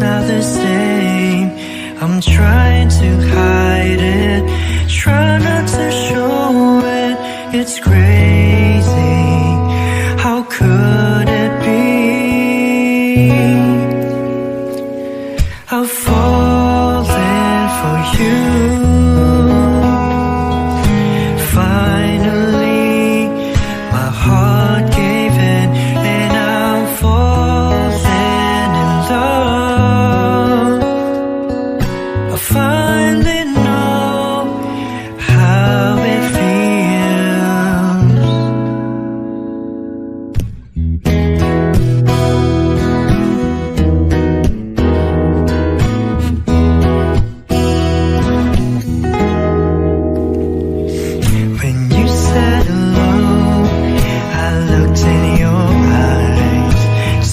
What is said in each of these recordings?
not the same. I'm trying to hide it, try not to show it. It's crazy, how could it be? I've fallen for you. Finally, my heart gave in, and I'm falling in love. I finally know how it feels. When you said hello, I looked in your eyes.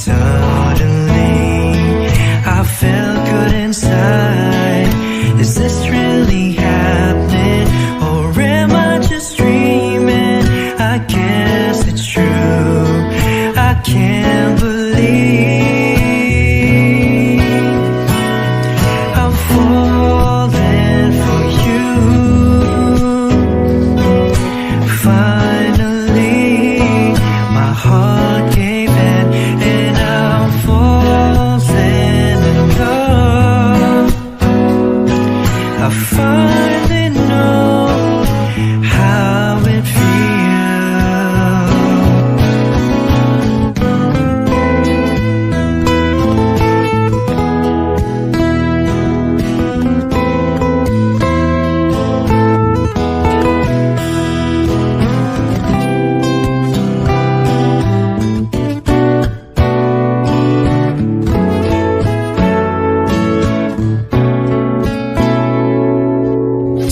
Suddenly, I felt good inside. Is this really happening, or am I just dreaming? I guess it's true, I can't believe I'm falling for you. Finally, my heart gave in, and I'm falling in love. I finally know how it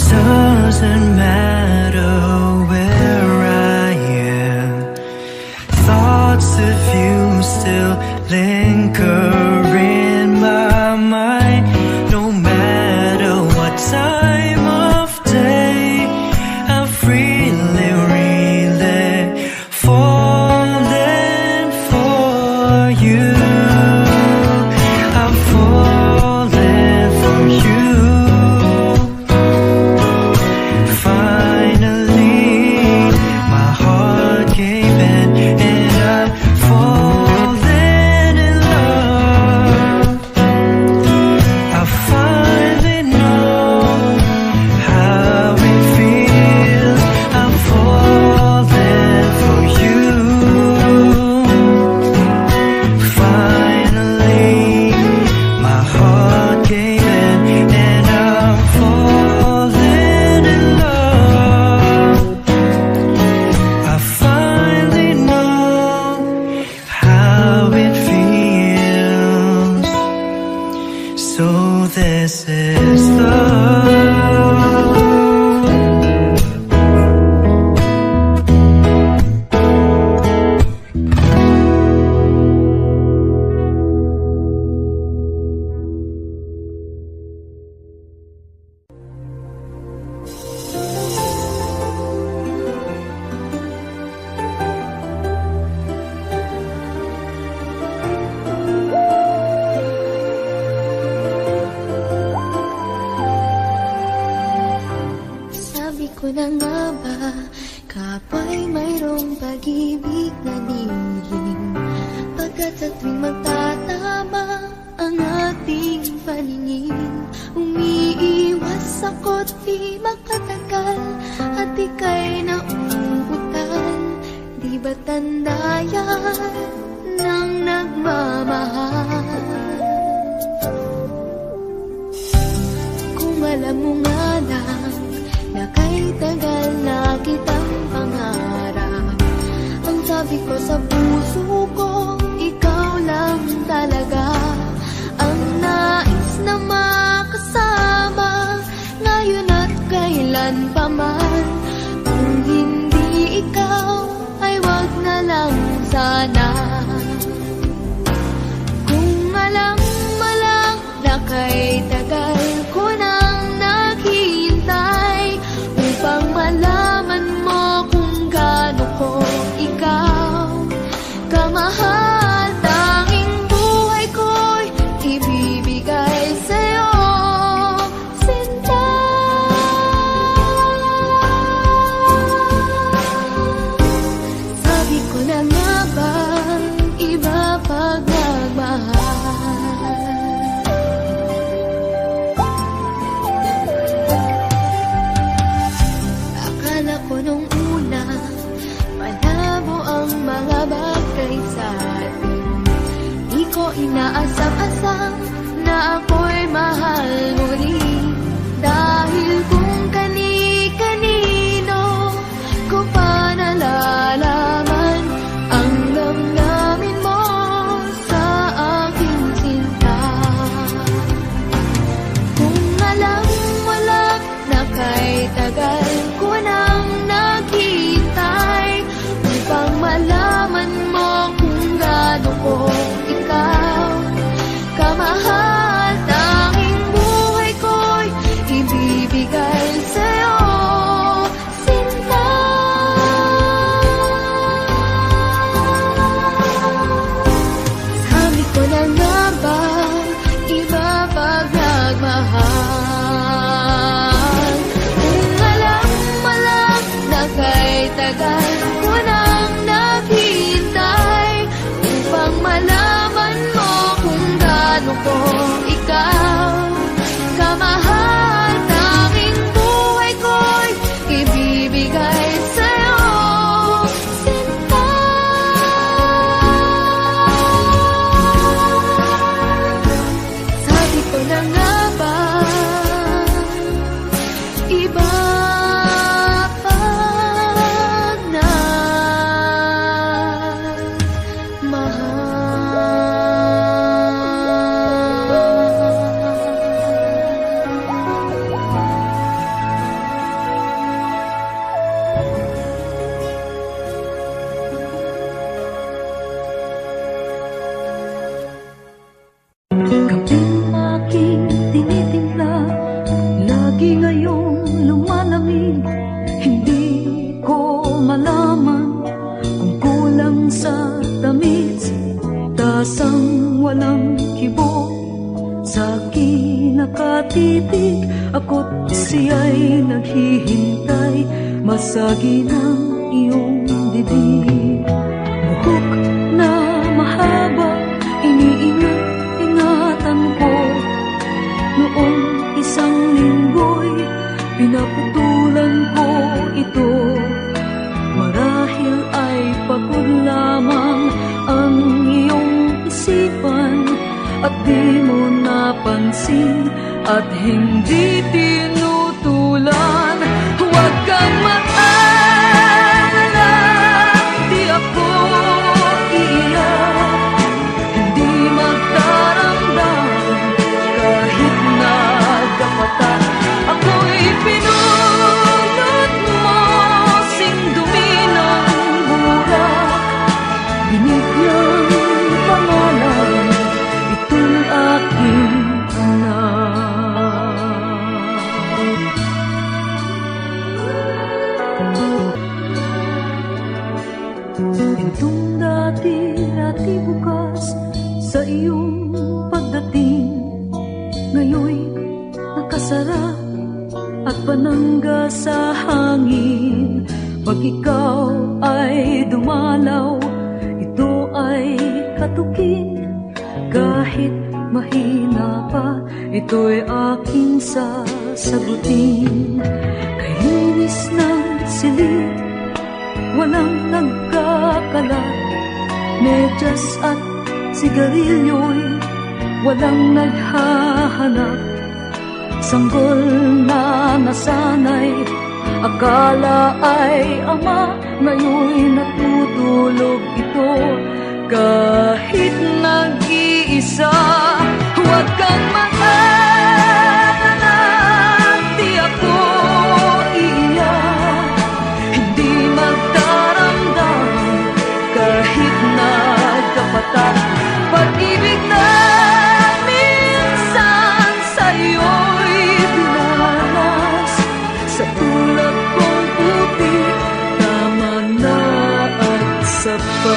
doesn't matter where I am. Thoughts of you still linger in my mind. No matter what time of day, I'm really, really falling for you. I'm falling for you. Finally, my heart gave in, and I'm falling in love. I finally know how it feels. I'm falling for you. Finally, my heart gave in, and I'm falling in love. I finally know how it feels. So this is love. Sabi ko na nga ba, kapa'y mayroong pag-ibig na lihim. Pagkat sa tuwing magtatama ang ating paningin, umiiwas ako't di makatagal, at ika'y nauutal. Di ba tanda yan ng nagmamahal? Kung alam mo nga lang na kay tagal na kitang pangarap, ang sabi ko sa puso ko, ikaw lang talaga ang nais na makasama, ngayon at kailan pa man. Kung hindi ikaw, ay wag na lang sana. ako'y mahal muli. Dahil kung kani-kanino ko pa nalalaman ang damdamin mo sa aking sinta. Kung alam mo lang na kay tagal ko nang naghihintay upang malaman mo kung gaano ko ikaw kamahal, tanging buhay ko'y ibibigay sa'yo, sinta. Sabi ko na nga ba, iba pag nagmahal. Kung alam mo lang na kay tagal ko nang naghihintay upang malaman mo kung gaano ko ikaw kamahal, tanging buhay ko'y ibibigay sa'yo, sinta. Sabi ko na nga ba, iba pag Kaping aking tinitimpla, lagi ngayong lumalamig. Hindi ko malaman kung kulang sa tamis, tasang walang kibo. Sa akin nakatitig, ako't siya'y naghihintay, masagi ng iyong bibig. Buhok na mahaba, iniingat-ingatan ko. Noong isang linggo'y pinaputulan ko ito. Marahil ay pagod lamang ang iyong isipan, at di mo napansin at hindi tinutulan. Huwag kang mag-alala, di ako iiyak, hindi magdaramdam kahit nagkapatan. Ako'y pinulot mo, sing dumi ng burak, binigyang pangalan itong aking anak. Itong dati bukas sa iyong pagdating, ngayon'y nakasara at panangga sa hangin. Pag ikaw ay dumalaw, ito ay katukin. Kahit mahina pa, ito'y aking sasagutin. Kainis ng silid, walang nagkakalat, medyas at sigarilyo'y walang naghahanap. Sanggol na nasanay, akala ay ama, ngayon'y natutulog ito kahit nag-iisa. Huwag kang mag-alala, di ako iiyak, hindi magdaramdam kahit nagkapatan. Pag-ibig na minsan sa'yo'y dinanas, sa tulad kong puti, tama na at sapat.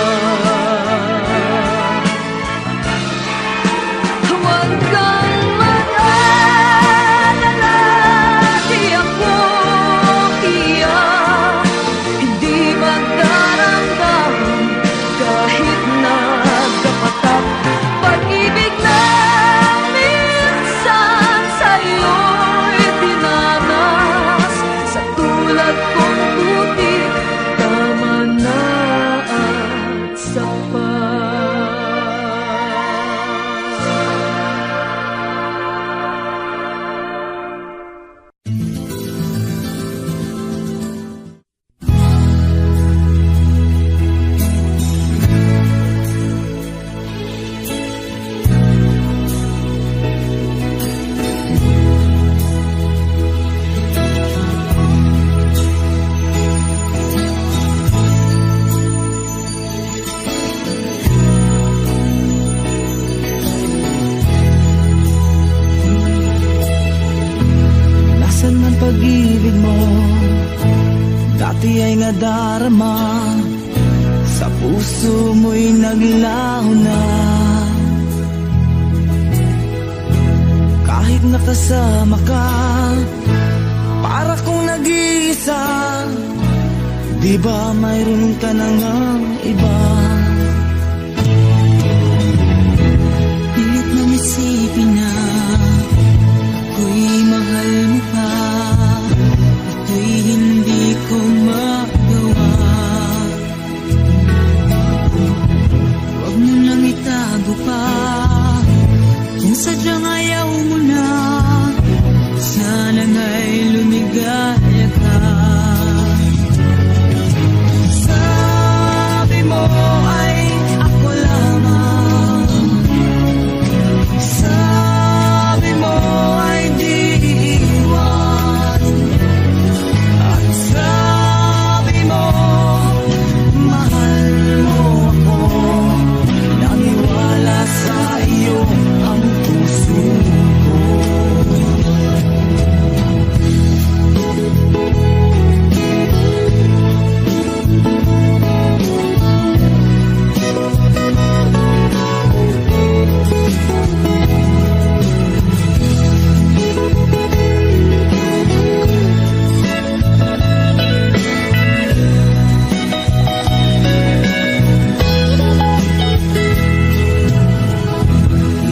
pag-ibig mo dati ay nadarama, sa puso mo'y naglaho na. Kahit nakasama ka, para kong nag-iisa, di ba mayroon ka na ngang iba? Pilit na isipin na ako'y mahal mo pa, ito'y hindi ko magawa. Huwag mo nang itago pa, kung sadyang ayaw mo na, sana nga'y lumigaya ka. Sabi mo ay ako lamang, sabi mo ay di iwan, at sabi mo mahal mo ako, naniwala sa iyo ang puso ko.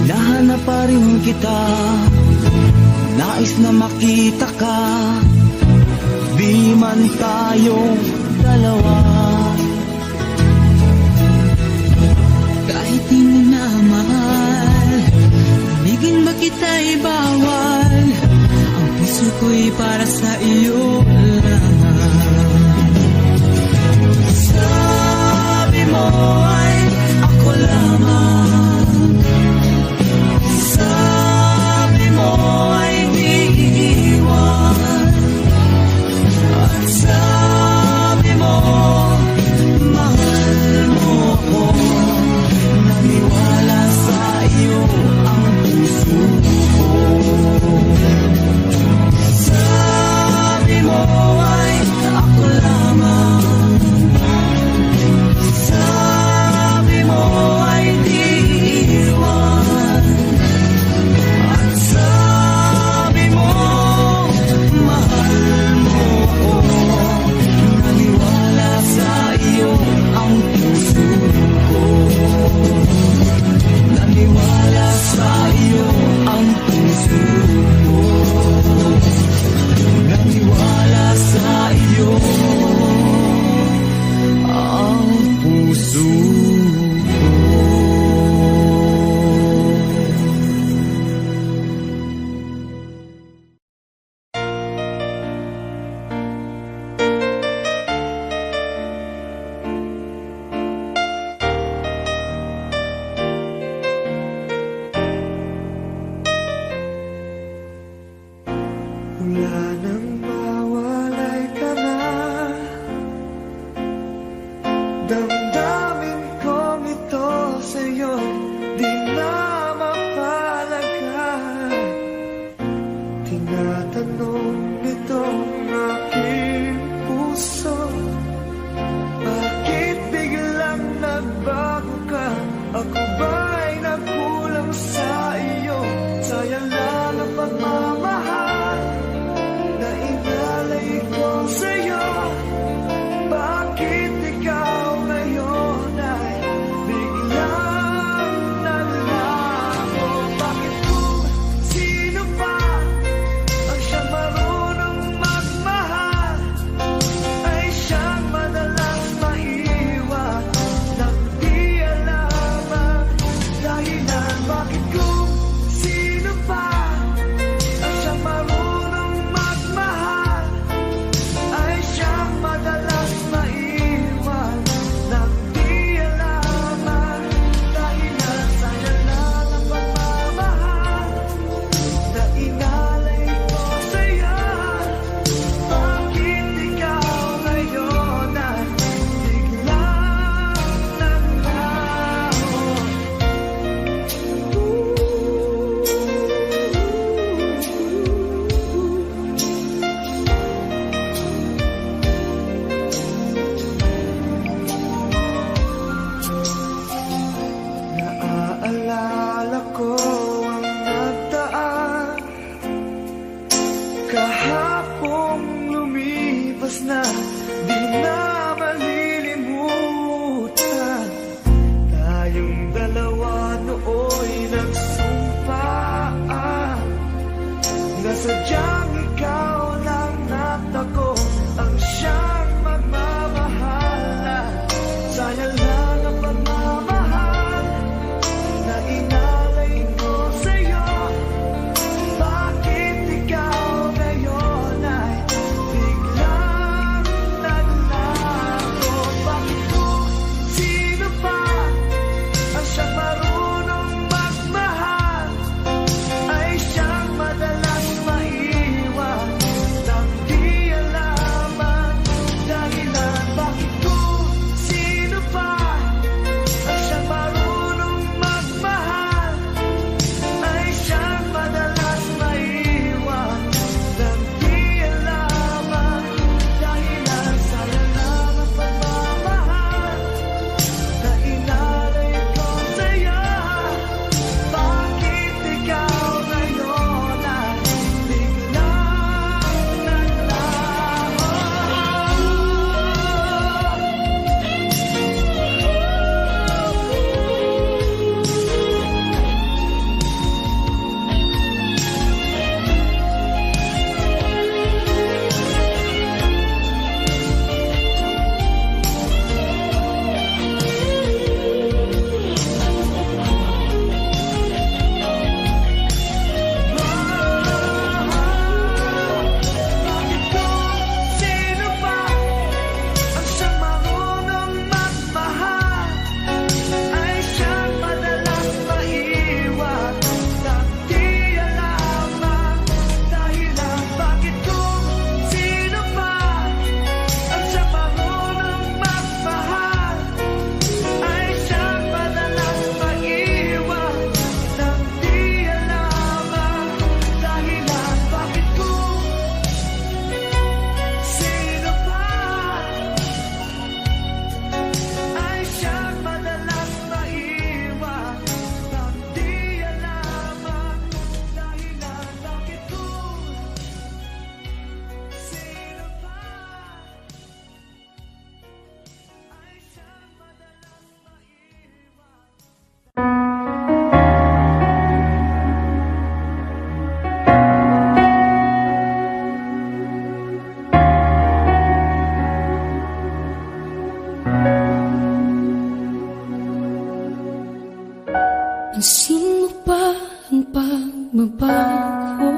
Hinahanap pa rin kita, nais na makita ka, di man tayong dalawa. Kahit di mo na mahal, ibigin ba kita'y bawal, ang puso ko'y para sa iyo lamang. Sabi mo ay ako lamang, sabi mo ay di iwan, at sabi mo mahal mo ako, naniwala sa iyo ang puso ko. Sabi mo ay ako lamang, sabi mo ay di iwan, at sabi mo mahal mo ako, naniwala sa iyo ang puso ko. Naniwala sa iyo ang puso ko, naniwala sa iyo ang puso ko. Wala nang mawalay ka na, damdamin kong ito sa'yo di na mapalagay. Tinatanong nitong aking puso, bakit biglang nagbago ka? Ako ba'y nagkulang sa iyo? Sayang lang ang pagmamahal na inalay ko sa'yo. Bakit ikaw ngayon ay biglang naglaho? Bakit kung sino pa ang siyang marunong magmahal ay siyang madalas maiwan nang di alam ang dahilan? Bakit kung sino pa ang sadyang ikaw lang at ako ang siyang magmamahal. Sayang lang ang pagmamahal na inalay ko sa'yo. Bakit ikaw ngayon ay biglang naglaho? Bakit kung sino pa ang siyang marunong magmahal ay siyang madalas maiwan nang di alaman dahilan? Bakit kung sino pa ang siyang marunong magmahal ay siyang madalas maiwan nang di alaman dahilan? Sayang lang ang pagmamahal na inalay ko sa'yo. Bakit ikaw ngayon ay biglang naglaho? Bakit kung sino pa ang siyang marunong magmahal ay siyang madalas maiwan nang di alaman dahilan? Bakit kung sino pa ang siyang marunong magmahal ay siyang madalas maiwan nang di alaman dahilan? Bakit kung sino pa ay siyang madalas maiwan nang di alaman dahilan? Bakit kung sino pa ay siyang madalas maiwan? Pansin mo ba ang pagbabago?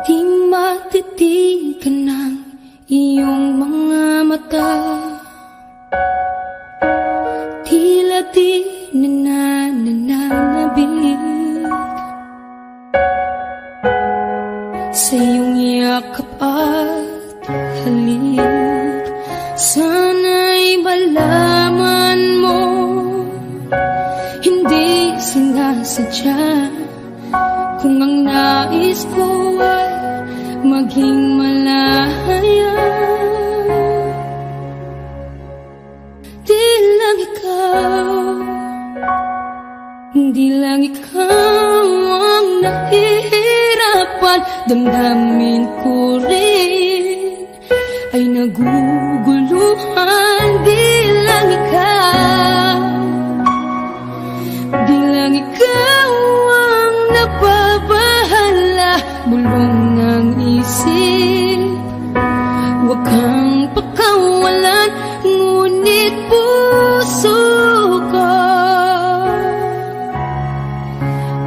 Di matitigan ng iyong mga mata. Tila di nananabig sa iyong yakap at halik. Sana'y malaman mo, hindi sinasadya. Kung ang nais ko ay maging malaya, di lang ikaw ang nahihirapan. Damdamin ko rin ay naguguluhan. Di lang ikaw ang nababahala. Bulong ng isip, huwag kang pakawalan. Ngunit puso ko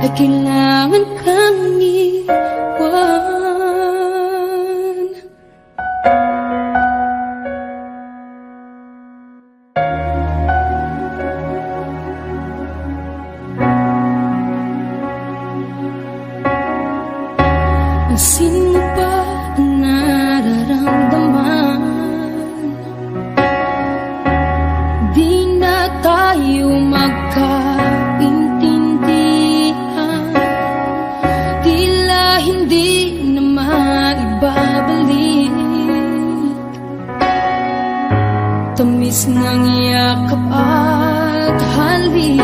ay kailangan kang iwan. Pansin mo ba ang nararamdaman? Di na tayo magkaintindihan. Tila hindi na maibabalik tamis ng yakap at halik.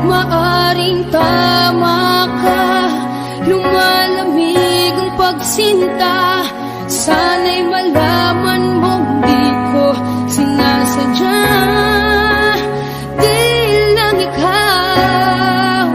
Maaring tama ka, lumalamig ang pagsinta. Sana'y malaman mong di ko sinasadya. Di lang ikaw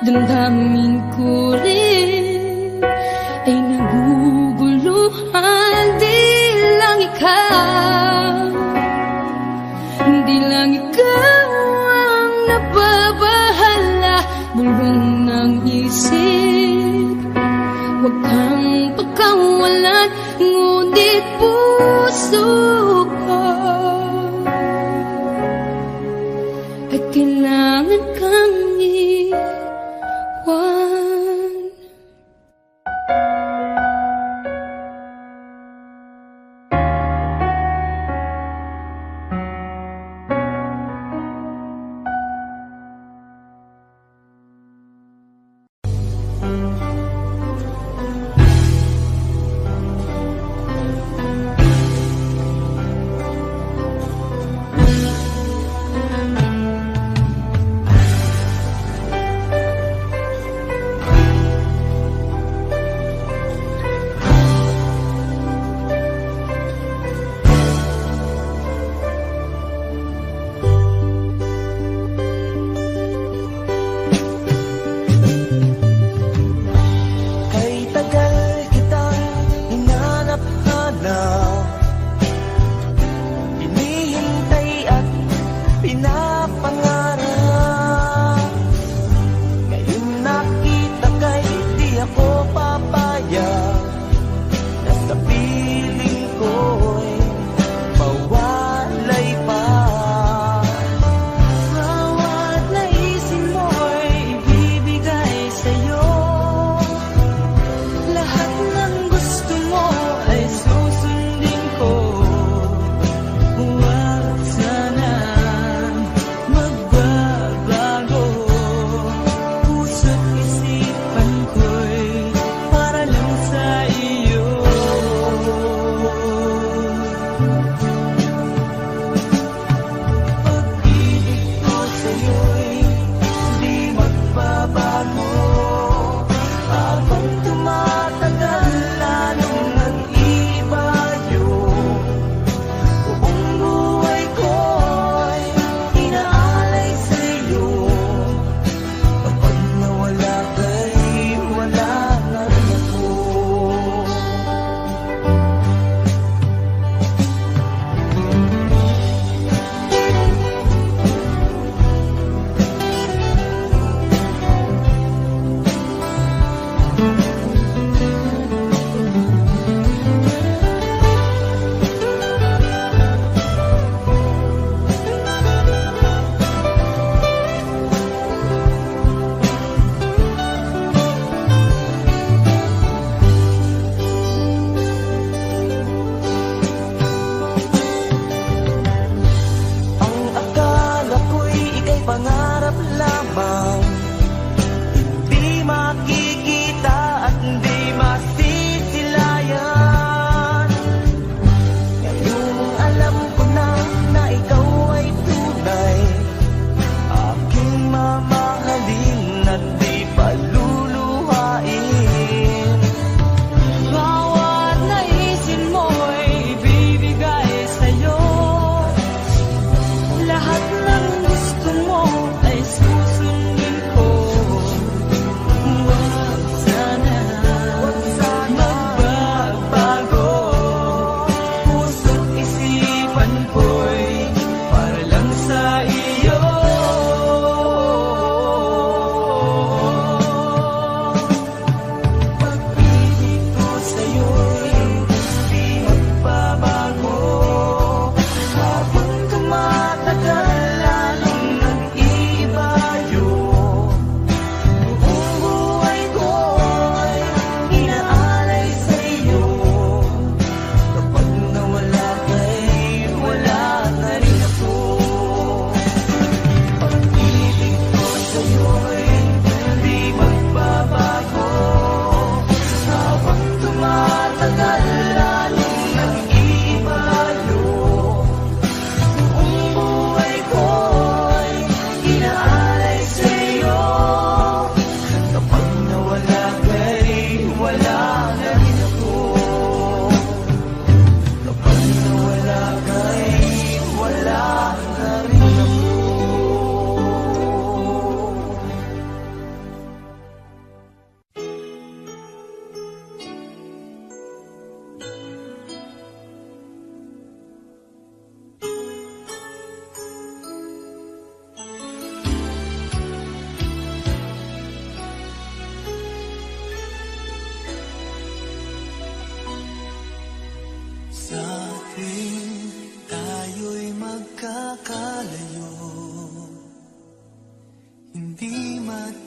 damdamin ko rin ay naguguluhan. Di lang ikaw, di lang ikaw ang nababahala. Bulong ng isip, huwag kang pagkawalan, ngunit puso ko ay kailangan kang iwan.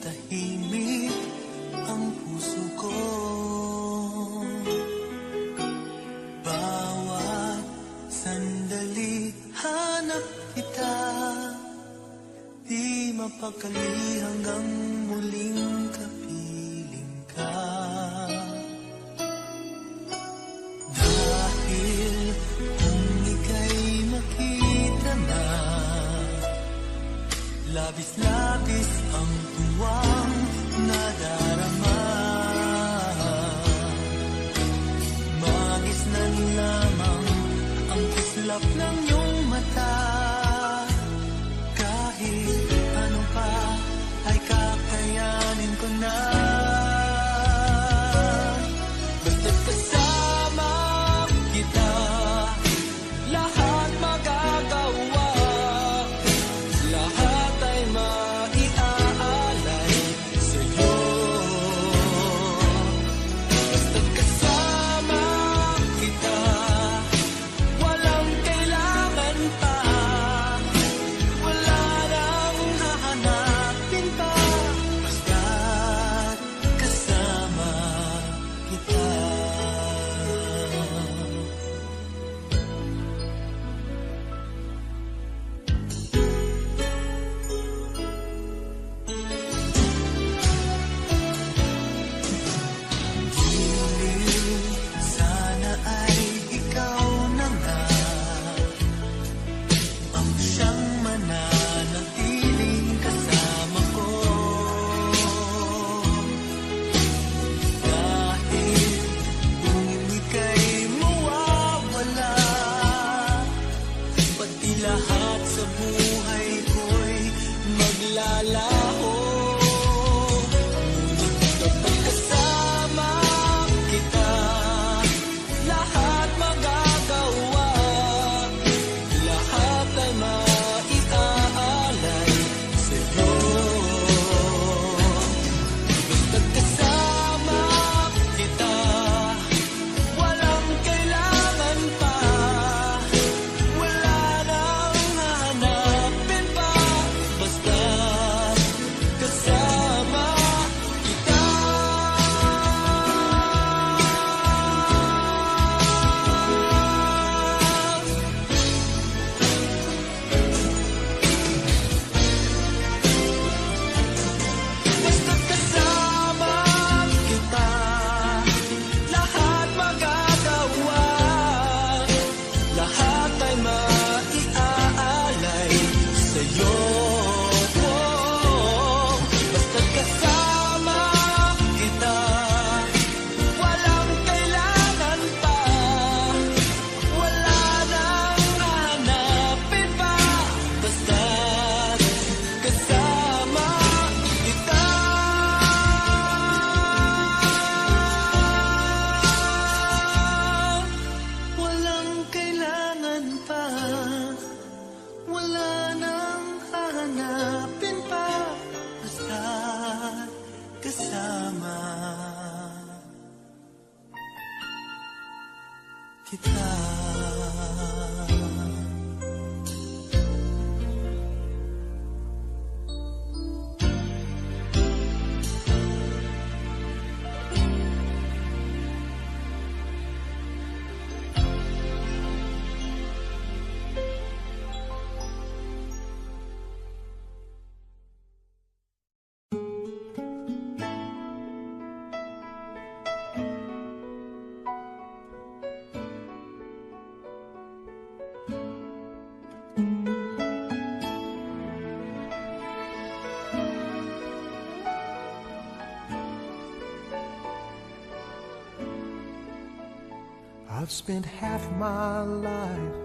tahimik ang puso ko. Bawat sandali hanap kita, di mapakali hanggang muling kapiling ka. Dahil kung ika'y makita na, labis-labis ang tuwang nadarama. Magisnan lamang ang kislap ng iyong mata. Kahit ano pa ay kakayanin ko na. Basta't kasama kita, lahat magagawa. Lahat ay maiaalay sa'yo. Basta't kasama kita, walang kailangan pa. Wala nang hahanapin pa. Basta't kasama kita. Sana ay ikaw na nga ang siyang mananatiling kasama ko. Dahil kung ika'y mawawala, pati lahat sa buhay ko'y maglalaho. Kapag kasama kita, lahat magagawa. Lahat ay maiaalay sa'yo. Basta't kasama kita, walang kailangan pa. Wala nang hahanapin pa. Basta't kasama kita. Basta't kasama kita, lahat magagawa. Lahat ay maiaalay sa'yo. Basta't kasama kita, walang kailangan pa. Wala nang hahanapin pa. Basta't kasama kita. Walang kailangan pa. Wala nang hahanapin pa. Basta't kasama kita. I've spent half my life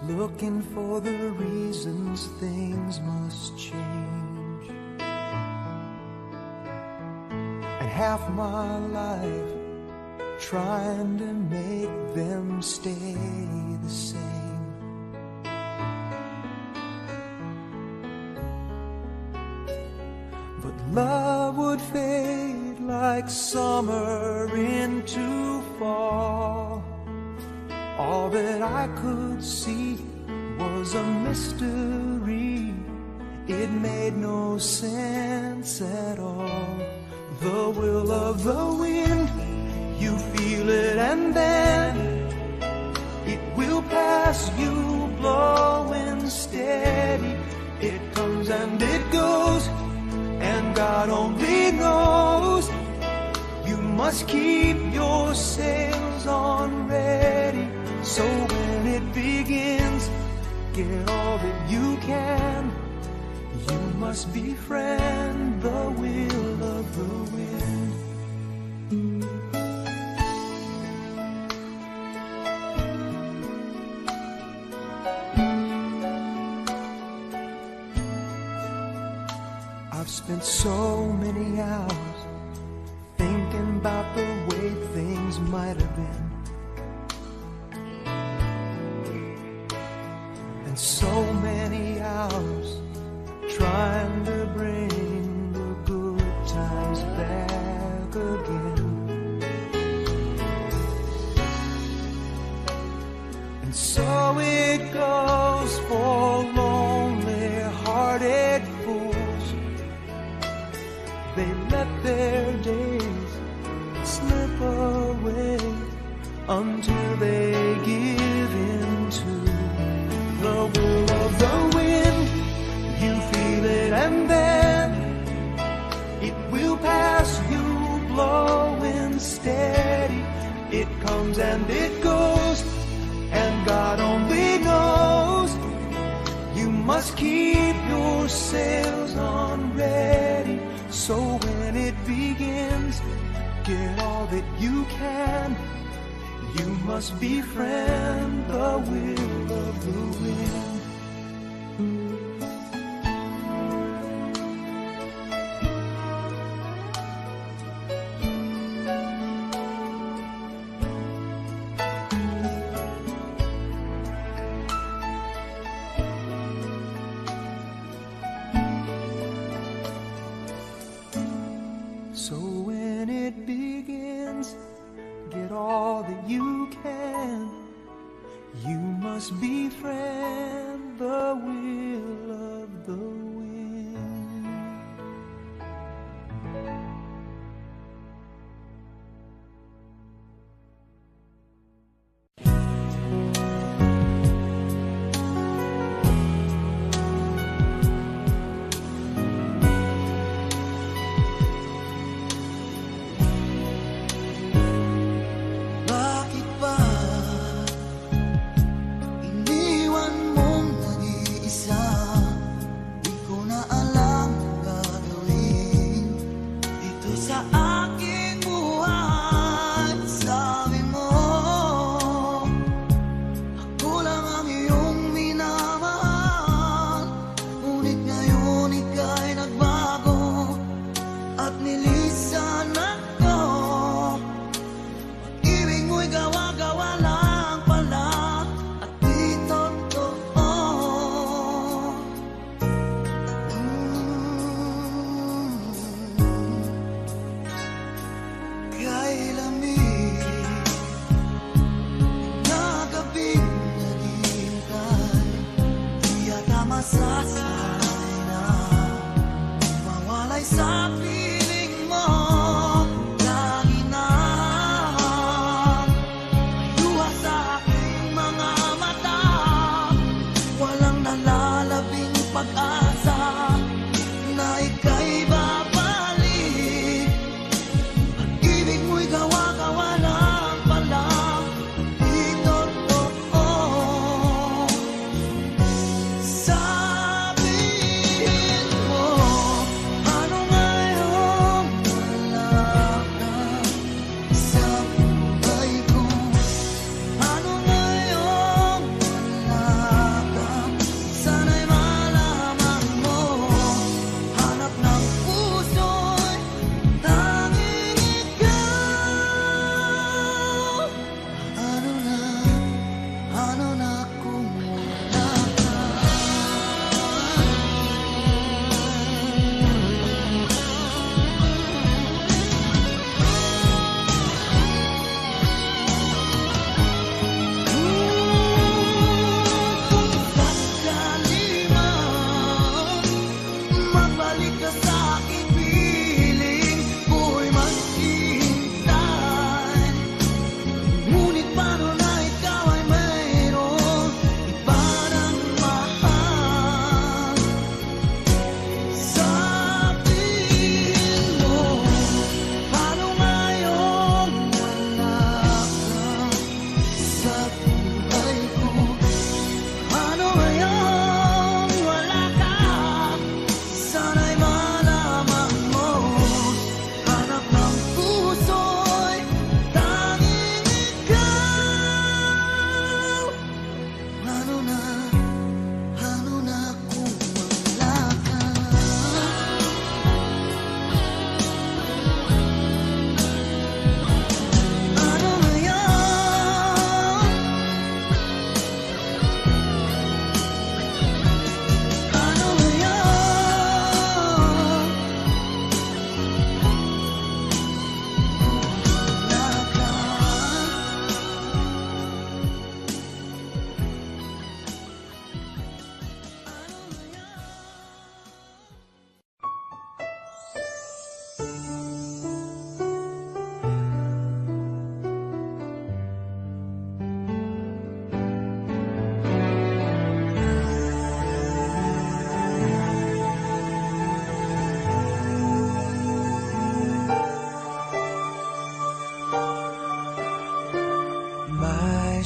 looking for the reasons things must change, and half my life trying to make them stay the same. But love would fade like summer into fall. All that I could see was a mystery It made no sense at all. The will of the wind, you feel it and then it will pass you, blowing steady. It comes and it goes, and God only knows. You must keep your sails on ready, so when it begins, get all that you can. You must befriend the will of the wind. I've spent so many hours thinking about the way things might have been, and so many hours trying to bring the good times back again. And so it goes for lonely-hearted fools. They let their days slip away until they give in to the will of the wind. You feel it and then it will pass you, blowing steady. It comes and it goes, and God only knows. You must keep your sails on ready, so when it begins, get all that you can. You must befriend the will of the wind. So when it begins, get all that you can. You must befriend the will of the wind. Bakit ba iniwan mong nag-iisa?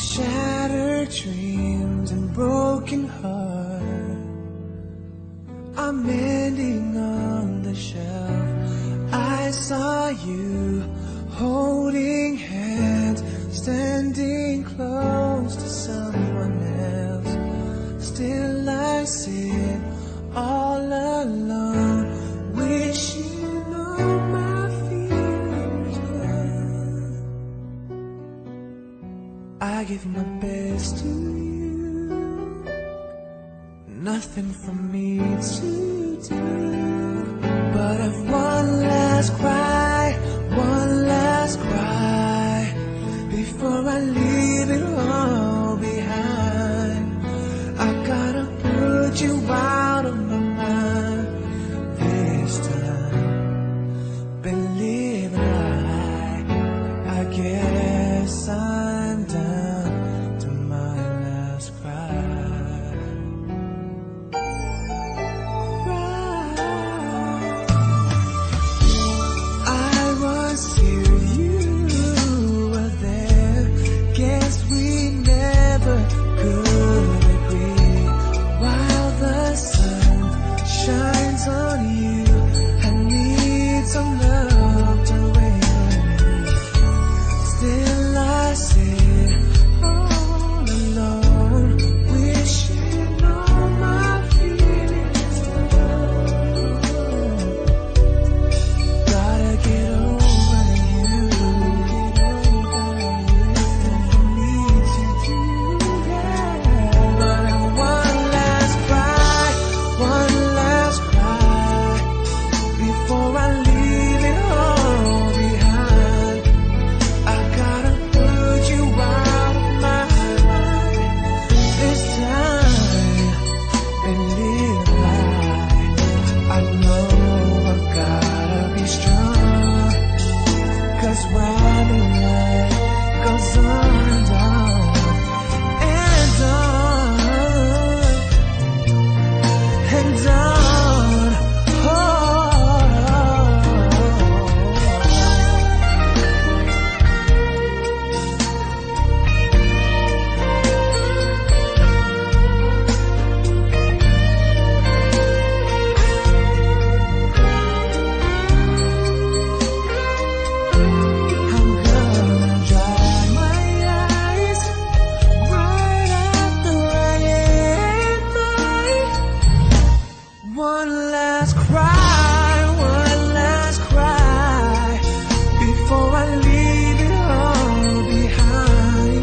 shattered dreams and broken heart are mending on the shelf. I saw you holding hands, standing close to someone else. Still I sit all alone, wishing all my feelings were. I give my best to you, nothing for me to do, but if one last cry, one last cry, before I leave it all behind. I gotta put you out of my mind this time. Believe it, I guess I'm down to my last cry. I was here, you were there. Guess we never could agree. While the sun shines on you, I need some love to rain. Still I sit all alone, wishing all my feelings were. Gotta get over you, need you to, yeah. But one last cry, one last cry, before I leave it all behind. I gotta put you out of my mind this time. Believe I know I gotta be strong, 'cause when the night goes on and on and on and on, I'm gonna dry my eyes right after I end mine. One last cry, one last cry, before I leave it all behind.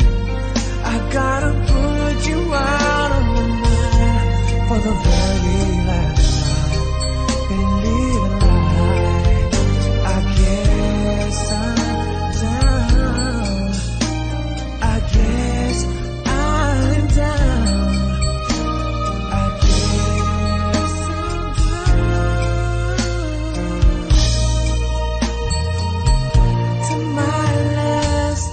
I gotta put you out of my mind for the very last time. Believe it, I guess I'm down. I guess I'm down. I guess I'm down to my last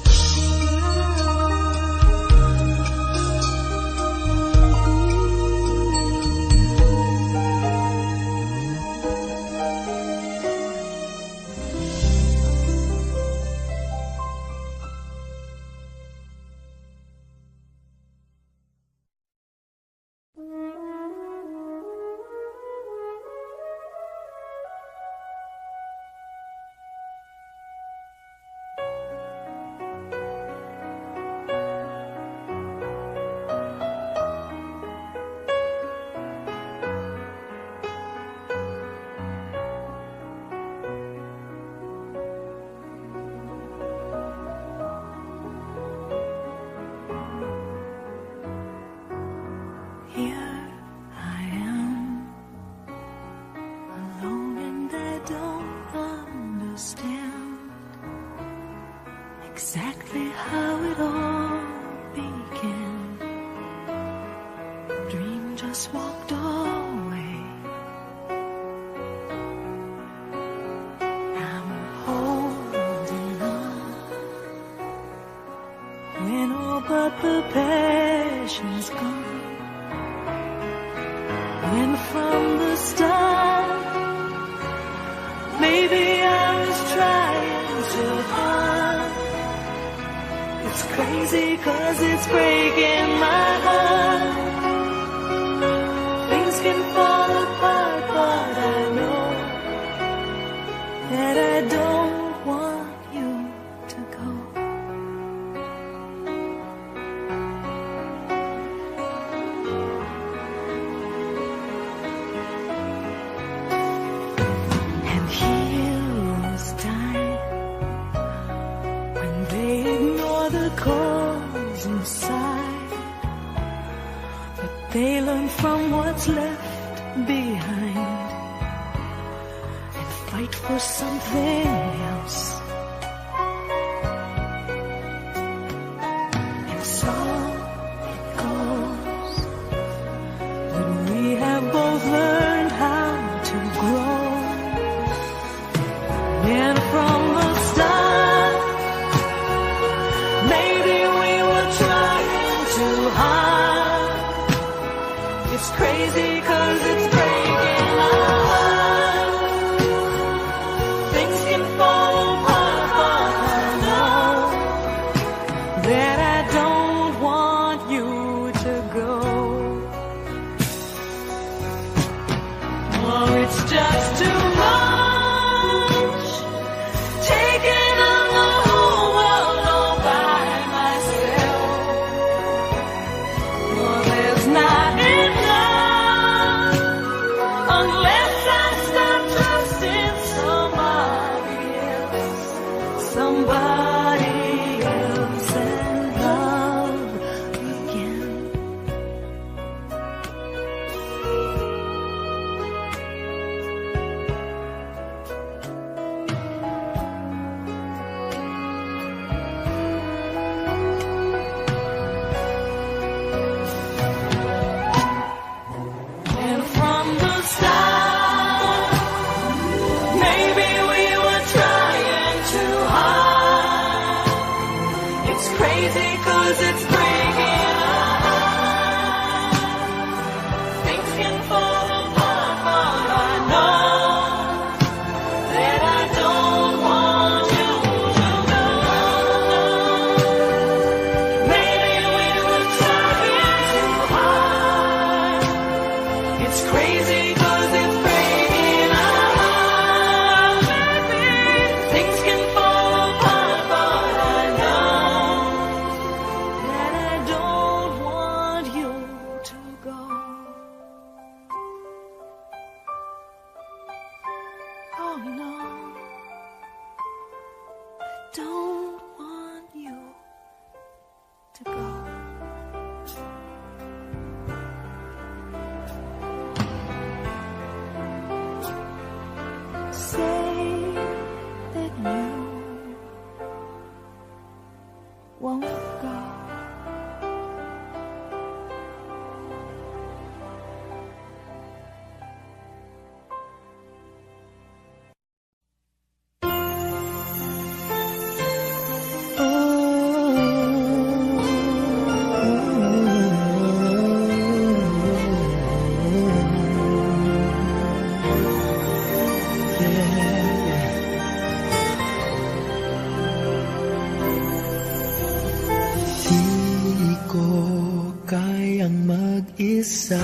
Here I am, alone, and I don't understand exactly how it all began. Dream just walked away. I'm holding on when all but the passion's gone. When from the start, maybe I was trying too hard. It's crazy 'cause it's breaking my heart. Things can fall apart, but I know that I don't want you to go. And heroes die when they ignore the cause inside, but they learn from what's left behind and fight for something else. And so it goes, but we have both learned how to grow. And from the start, maybe we were trying too hard. It's crazy 'cause it's breaking our heart. Things can fall apart, but I know that I don't want you to go. Oh, it's just too much, taking on the whole world all by myself. Oh, there's not enough unless I start trusting somebody else, and love again. And from the start, maybe we were trying too hard. It's crazy 'cause it's breaking our heart. Things can fall apart, but I know that I don't want you to go. Maybe we were trying too hard. It's crazy 'cause it's breaking our heart. Maybe things can fall apart, but I know that I don't want you to go. Oh no, I don't want you to go. Say that you won't go. Di ko kayang mag-isa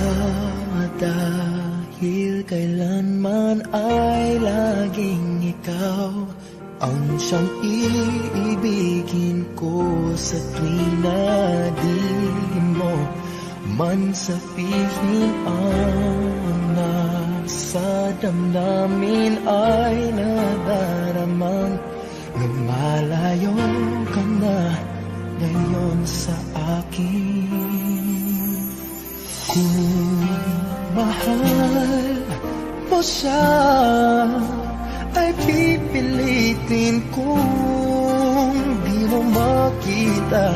dahil kailanman ay laging ikaw ang siyang iibigin ko sa tuwing na di mo man sabihin ang nasa damdamin ay nadaramang lumalayo ka na ngayon sa akin. Kung mahal mo siya ay pipilitin kung di mo makita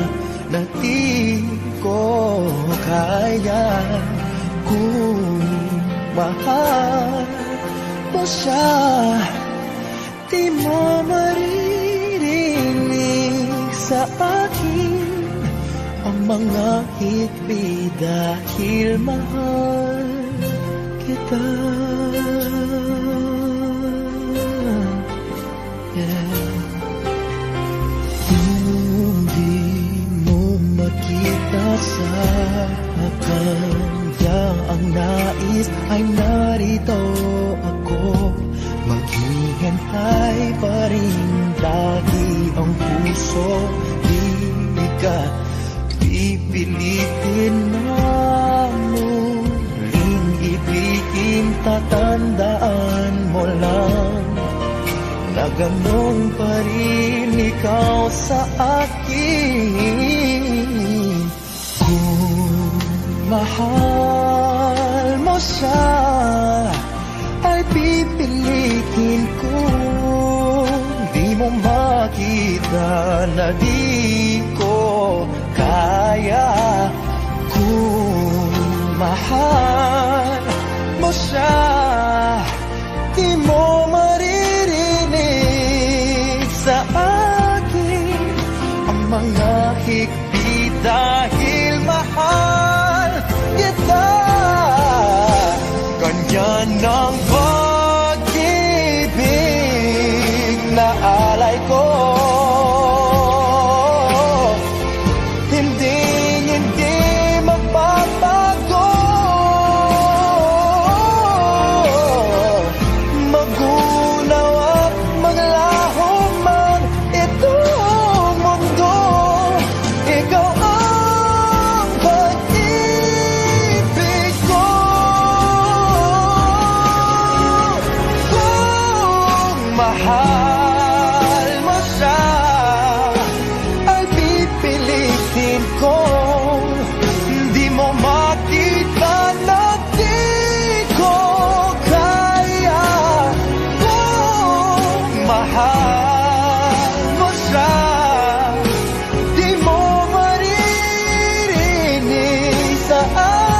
na di ko kaya. Kung mahal mo siya, di mo maririnig sa akin ang mga hikbi dahil mahal kita. Yeah. Kung di sa kanya ang nais ay narito ako. Maghihintay pa rin lagi ang puso. Di ka pipilitin na muling ibigin. Tatandaan mo lang na ganon pa rin ikaw sa akin. Kung mahal mo siya ay pipilitin ko. Di mo makita na di ko kaya. Kung mahal mo siya, di mo maririnig sa akin ang mga higpit dahil mahal kita. Ganyan ang pag-ibig na alay ko. Hindi magbabago. Magunaw at maglaho man itong mundo. Ikaw ang pag-ibig ko. Kung mahal mo siya ay pipilitin ko. Di mo makita na di ko kaya. Kung mahal mo siya, di mo maririnig sa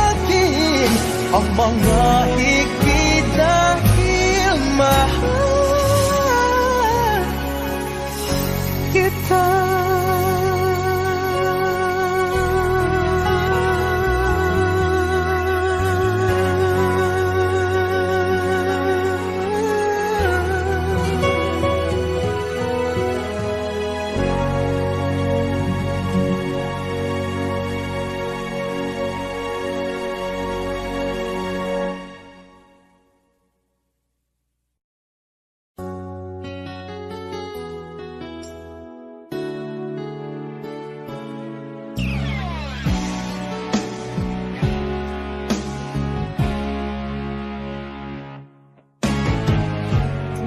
akin ang mga higpit dahil mahal kita.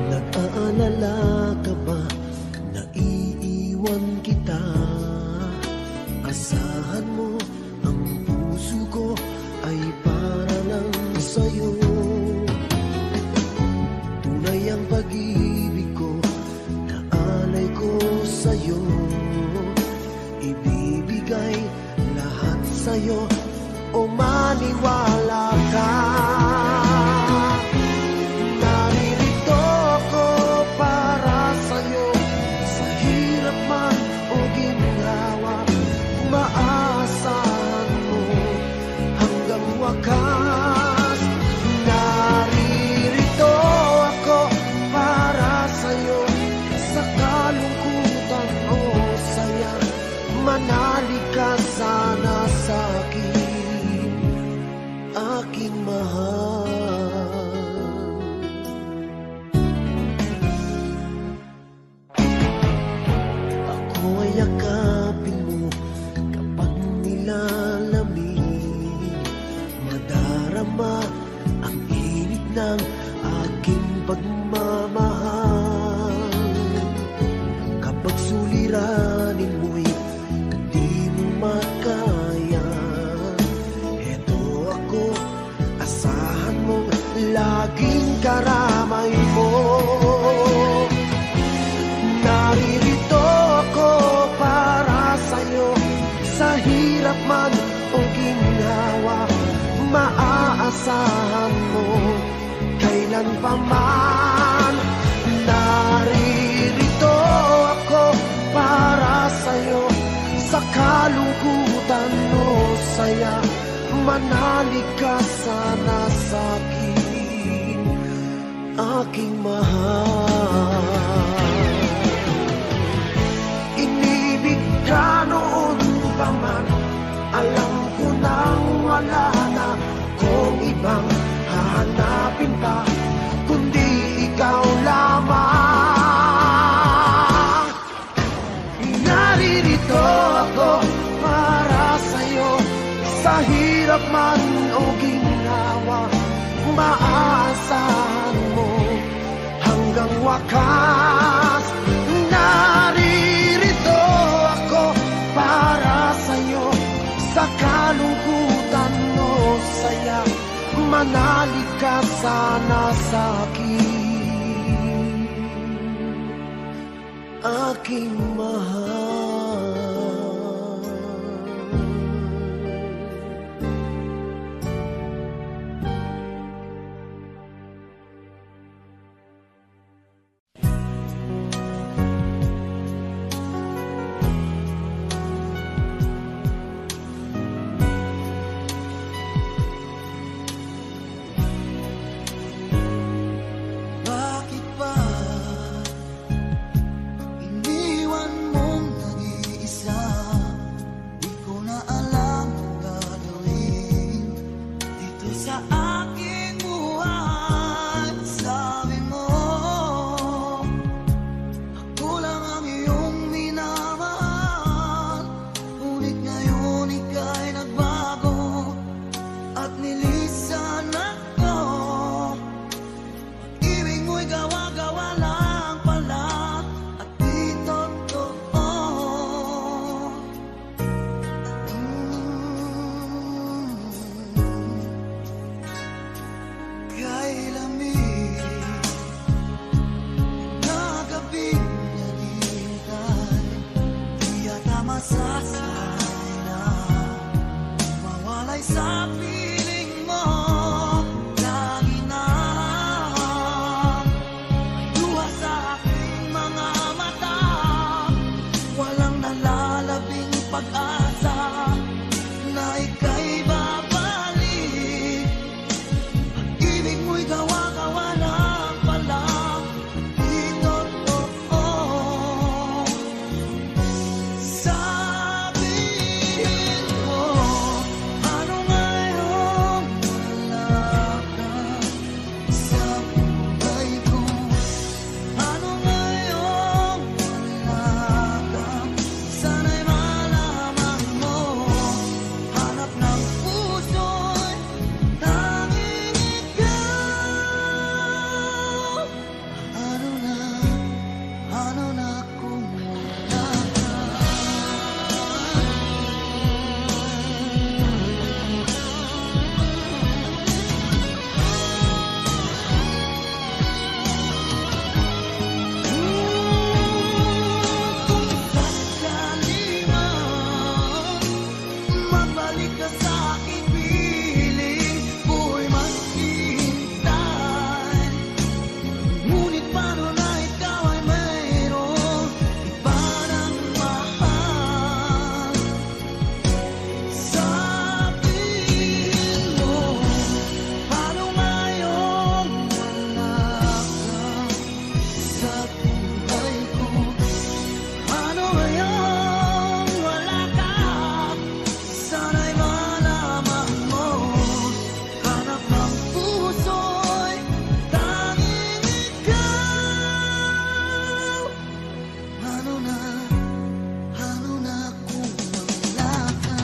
Nag-aalala ka ba na iiwan kita? Asahan mo ang puso ko ay para lang sa'yo. Tunay ang pag-ibig ko na alay ko sa'yo. Ibibigay lahat sa'yo o maniwala ka. Naririto ako para sa'yo sa kalungkutan o saya. Manalig ka sana sa'kin, aking mahal. Ako ay yakapin mo kapag nilalamig. Madarama ang init ng aking pagmamahal. Kapag suliranin mo'y di mo makaya, eto ako, asahan mong laging karamay mo. Naririto ako para sa'yo sa hirap man o ginhawa. Maaasahan mo kailan pa man. Naririto ako para sa'yo sa kalungkutan o saya. Manalig ka sana sa'kin, aking mahal. Inibig ka noon pa man, alam hirap man o ginhawa, maaasahan mo hanggang wakas. Naririto ako para sa'yo, sa kalungkutan o saya, manalig ka sana sa'kin, aking mahal. Bakit ba iniwan mong nag-iisa? Di ko na alam ang gagawin dito sa aking buhay. Sabi mo, ako lang ang iyong minamahal, ngunit ngayon ika'y nagbago at nilisan ako. Ibig mo'y gawa-gawa lang pala at di totoo. Kay lamig na gabing naghihintay, di yata masasanay na mawalay sa piling mo. Lagi na luha sa aking mga mata, walang nalalabing pag-asa na ika'y babalik. Ibig mo'y gawa-gawa lang pala, di totoo. Sabihin mo, ano ngayon wala ka sa buhay ko? Ano ngayon wala ka? Sana'y malaman mo, hanap ng puso'y tanging ikaw. Ano na kung wala ka? Kung sakali man mabalik ka sa aking piling, buhay maghihintay. Ngunit paano na ikaw ay mayroong iba ng mahal? Sabihin mo, paano ngayong wala ka sa buhay ko? Ano ngayong wala ka? Sana'y malaman mo, hanap ng puso'y tanging ikaw. Ano na kung wala ka?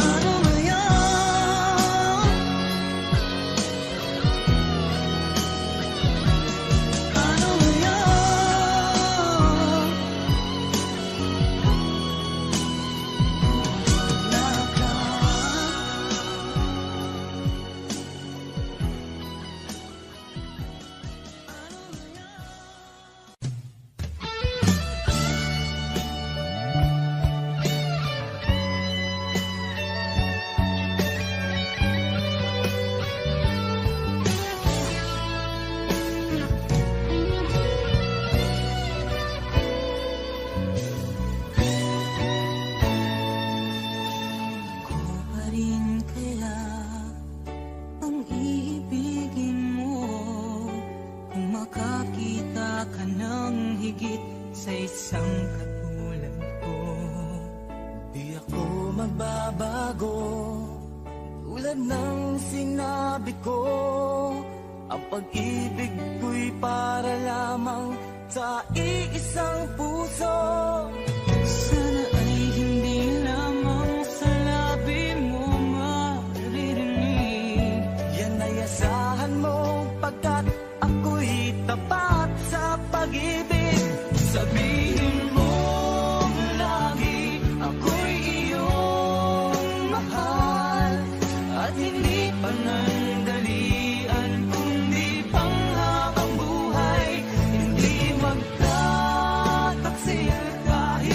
Ano ngayon? Ano ngayon? Wala ka. Ko pa rin kaya ang ibigin mo kung makakita ka ng higit sa isang katulad ko? Di ako magbabago, tulad ng sinabi ko. Ang pag-ibig ko'y para lamang sa iisang puso. Sana ay hindi lamang sa labi mo maririnig. Yan ay asahan mo pagkat ako'y tapat sa pag-ibig. Sabihin mo lagi ako'y iyong mahal, at hindi panandalian kundi panghabang buhay. Hindi magtataksil kahit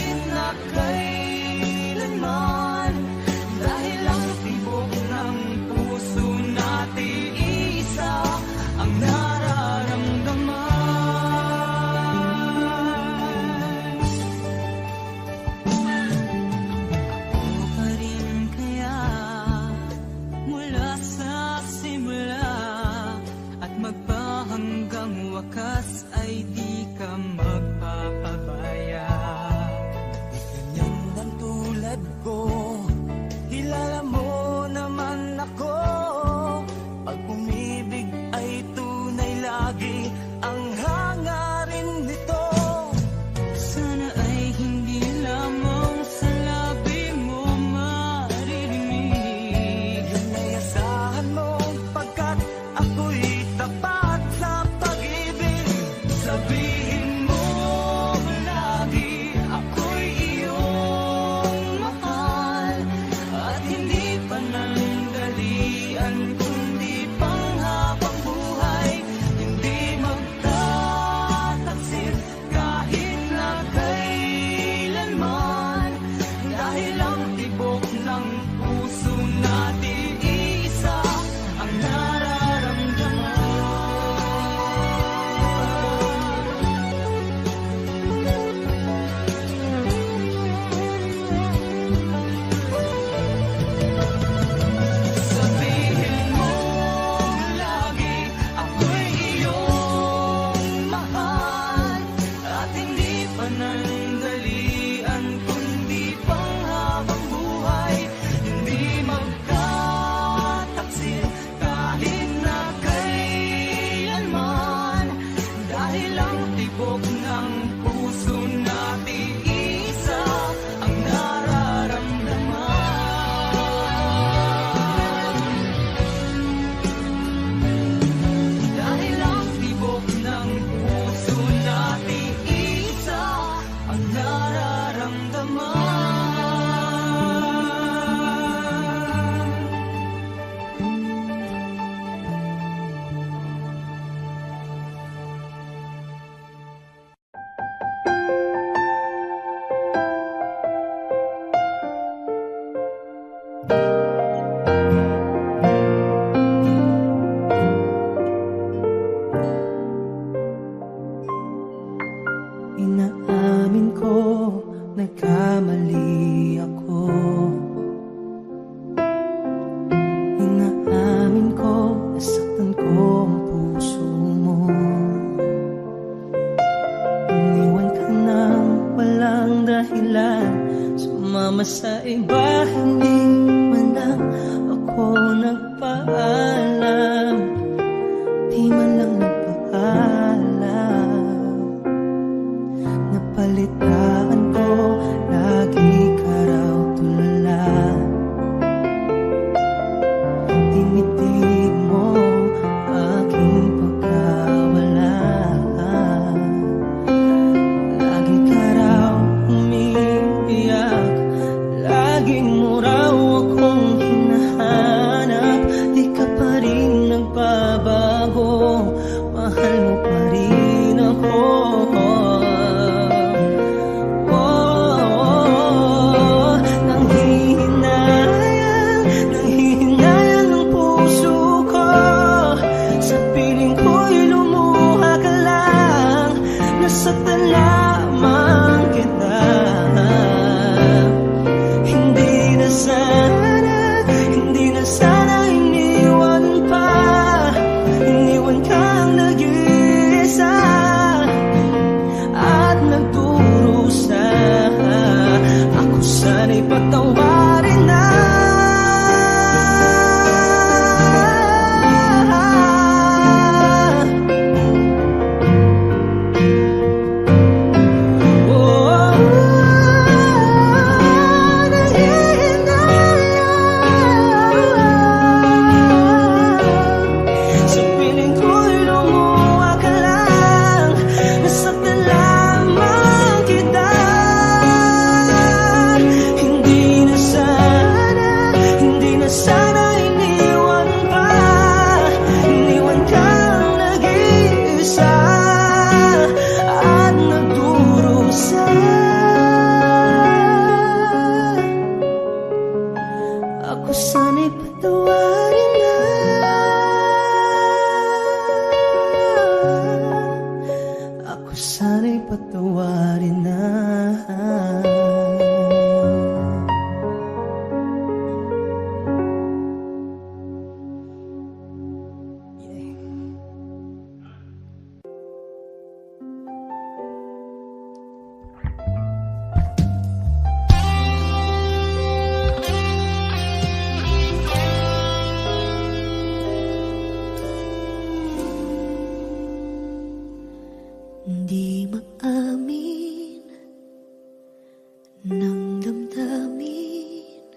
ng damdamin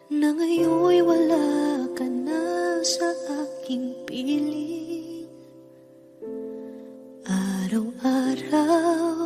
na ngayon'y wala ka na sa aking piling. Araw-araw